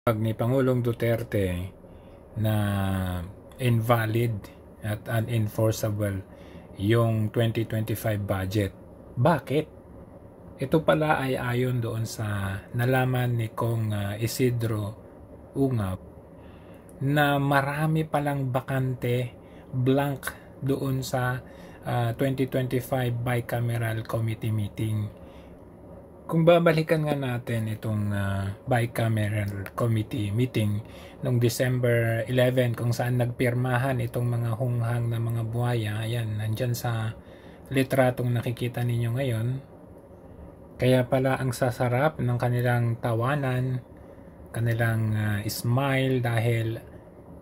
Ni Pangulong Duterte na invalid at unenforceable yung 2025 budget. Bakit? Ito pala ay ayon doon sa nalaman ni Kong Isidro Ungab na marami palang bakante, blank doon sa 2025 bicameral committee meeting. Kung babalikan nga natin itong bicameral committee meeting noong December 11 kung saan nagpirmahan itong mga hunghang na mga buhaya, ayan, nandyan sa litratong nakikita ninyo ngayon. Kaya pala ang sasarap ng kanilang tawanan, kanilang smile dahil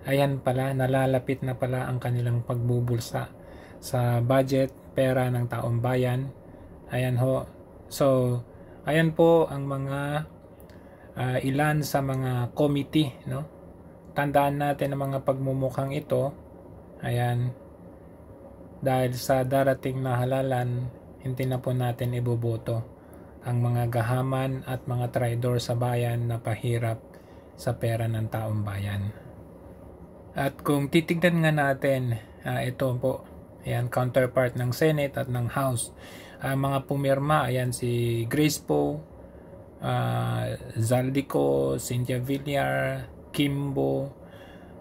ayan pala, nalalapit na pala ang kanilang pagbubulsa sa budget, pera ng taong bayan. Ayan ho. So, ayan po ang mga ilan sa mga committee, no? Tandaan natin ang mga pagmumukhang ito. Ayan. Dahil sa darating na halalan, hindi na po natin iboboto ang mga gahaman at mga traidor sa bayan na pahirap sa pera ng taong bayan. At kung titignan nga natin, ito po, ayan, counterpart ng Senate at ng House. Mga pumirma, ayan si Grace Poe, Zaldico, Cynthia Villar, Kimbo,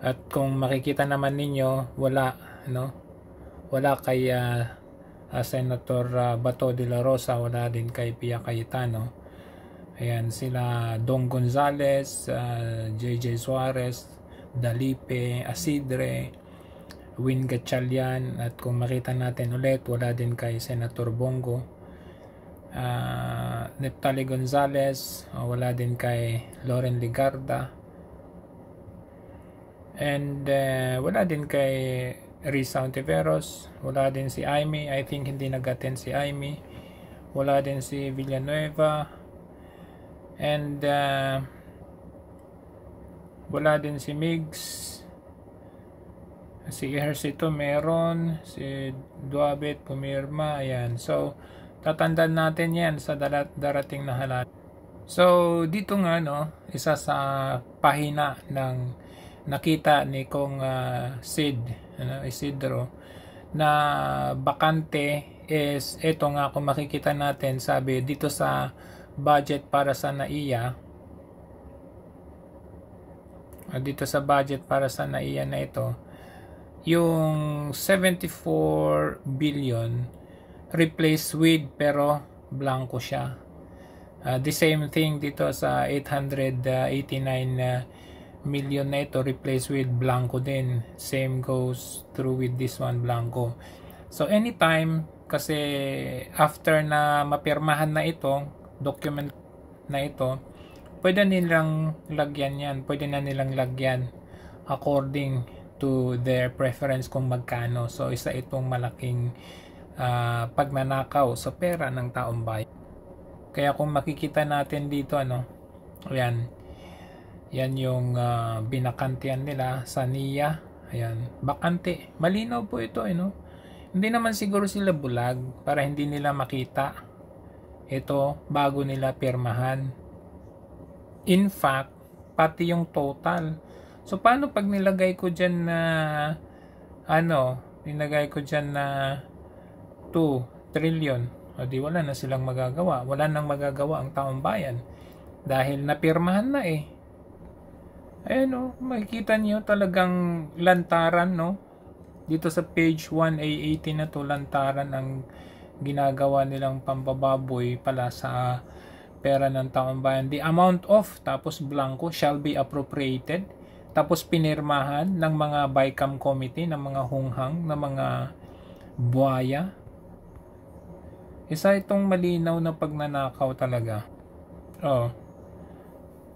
at kung makikita naman ninyo, wala, no? Wala kay Senator Bato de la Rosa, wala din kay Pia Cayetano. Ayan sila Dong Gonzales, JJ Suarez, Dalipe, Asidre, Win Gatchalian, at kung makita natin ulit, wala din kay Senator Bongo. Neptali Gonzales, wala din kay Loren Ligarda, and wala din kay Risa Ontiveros, wala din si Aimee. I think hindi nag-attend si Aimee. Wala din si Villanueva, and wala din si Migs. Si Ejercito meron, si Duabet pumirma, ayan. So, tatandaan natin yan sa darating na halalan. So, dito nga, no, isa sa pahina ng nakita ni Kong Sid, Isidro, na bakante is, ito nga, kung makikita natin, sabi, dito sa budget para sa NAIA, dito sa budget para sa NAIA na ito, yung 74 billion replace with, pero blanco siya. The same thing dito sa 889 million na ito, replace with, blanco din. Same goes through with this one, blanco. So anytime, kasi after na mapirmahan na ito, document na ito, pwede nilang lagyan yan, pwede na nilang lagyan according to their preference kung magkano. So isa itong malaking pagnanakaw sa pera ng taong bayan. Kaya kung makikita natin dito, ano, ayan, yan yung binakantian nila sa NIA. Ayan, bakante, malinaw po ito, no? Hindi naman siguro sila bulag para hindi nila makita ito bago nila pirmahan. In fact, pati yung total. So, paano pag nilagay ko dyan na, nilagay ko dyan na 2 trillion? O di wala na silang magagawa. Wala nang magagawa ang taong bayan. Dahil napirmahan na eh. Ayan o, makikita nyo talagang lantaran, no? Dito sa page 1A18 na to, lantaran ang ginagawa nilang pambababoy pala sa pera ng taong bayan. The amount of, tapos blanco, shall be appropriated. Tapos pinirmahan ng mga BICAM committee, ng mga hunghang, ng mga buhaya. Isa itong malinaw na pagnanakaw talaga.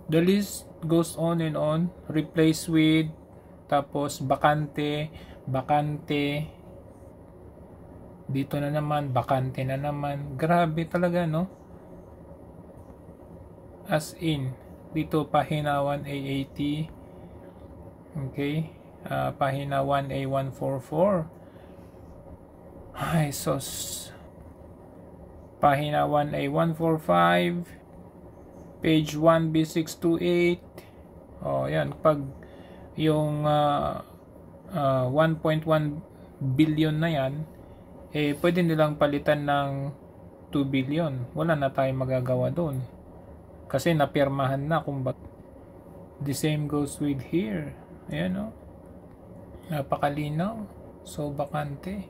The list goes on and on. Replace with, tapos bakante, bakante. Dito na naman, bakante na naman. Grabe talaga, no? As in, dito pahina 1A80. Okay, pahina 1A144. Ay, sos. Pahina 1A145. Page 1B628. Yan, pag yung 1.1 billion na yan, pwede nilang palitan ng 2 billion. Wala na tayong magagawa doon. Kasi napirmahan na, kumbaga. The same goes with here. Ayan, napakalinaw. So, bakante.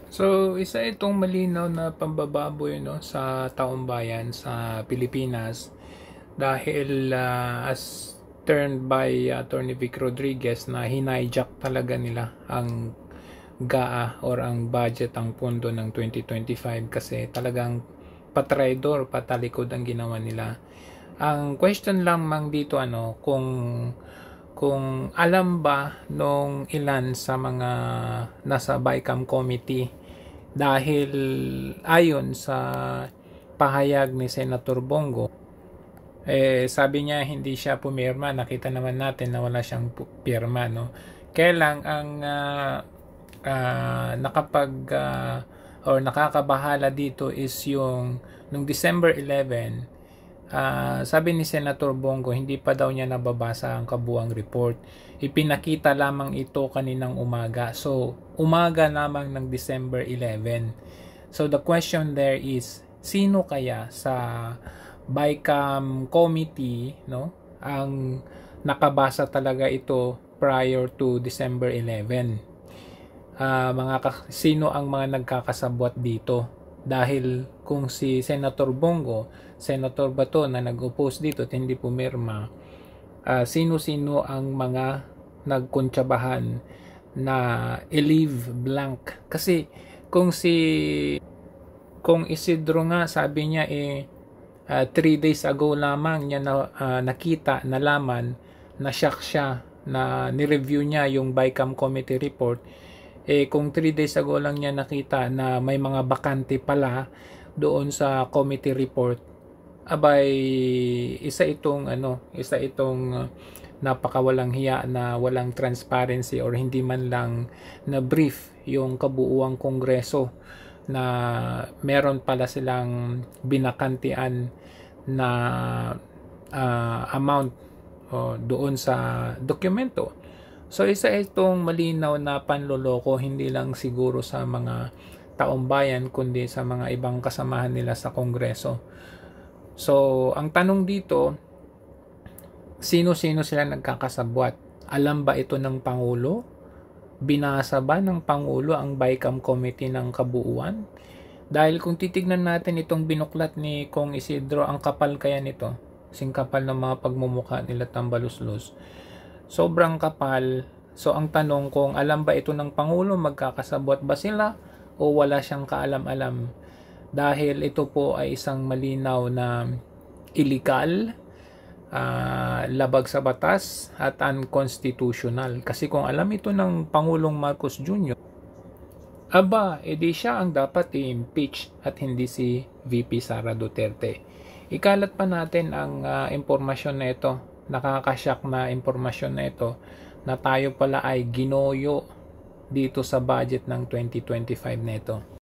So, isa itong malinaw na pambababoy sa taong bayan sa Pilipinas dahil as turned by Attorney Vic Rodriguez na hinijack talaga nila ang GAA or ang budget, ang pondo ng 2025 kasi talagang patraidor, patalikod ang ginawa nila. Ang question lang mang dito kung alam ba nung ilan sa mga nasa BICAM committee dahil ayon sa pahayag ni Senator Bongo, sabi niya hindi siya pumirma. Nakita naman natin na wala siyang pirma, Kaya lang ang nakakabahala dito is yung nung December 11, sabi ni Senator Bongo hindi pa daw niya nababasa ang kabuang report. Ipinakita lamang ito kaninang umaga. So, umaga lamang ng December 11. So, the question there is, sino kaya sa BICAM committee ang nakabasa talaga ito prior to December 11? Sino ang mga nagkakasabwat dito? Dahil kung si Senator Bongo, Senator Bato na nag-oppose dito at hindi pumirma, sino-sino ang mga nagkuntsabahan na i-leave blank? Kasi kung Isidro nga, sabi niya 3 days ago lamang niya nakita, nalaman, na-shock siya na ni-review niya yung BICAM committee report. Kung 3 days ago lang niya nakita na may mga bakante pala doon sa committee report, abay isa itong napakawalang hiya na walang transparency or hindi man lang na brief yung kabuuang kongreso na meron pala silang binakantian na amount doon sa dokumento. So isa itong malinaw na panloloko, hindi lang siguro sa mga taong bayan kundi sa mga ibang kasamahan nila sa kongreso. So ang tanong dito, sino-sino sila nagkakasabwat? Alam ba ito ng Pangulo? Binasa ba ng Pangulo ang BICAM committee ng kabuuan? Dahil kung titignan natin itong binuklat ni Kong Isidro, ang kapal kaya nito, singkapal ng mga pagmumukha nila Tambaluslos, sobrang kapal. So ang tanong, kung alam ba ito ng Pangulo, magkakasabwat ba sila o wala siyang kaalam-alam? Dahil ito po ay isang malinaw na illegal, labag sa batas at unconstitutional. Kasi kung alam ito ng Pangulong Marcos Jr., edi siya ang dapat i-impeach at hindi si VP Sara Duterte. Ikalat pa natin ang impormasyon na ito, nakakashock na impormasyon na ito, na tayo pala ay ginoyo dito sa budget ng 2025 na ito.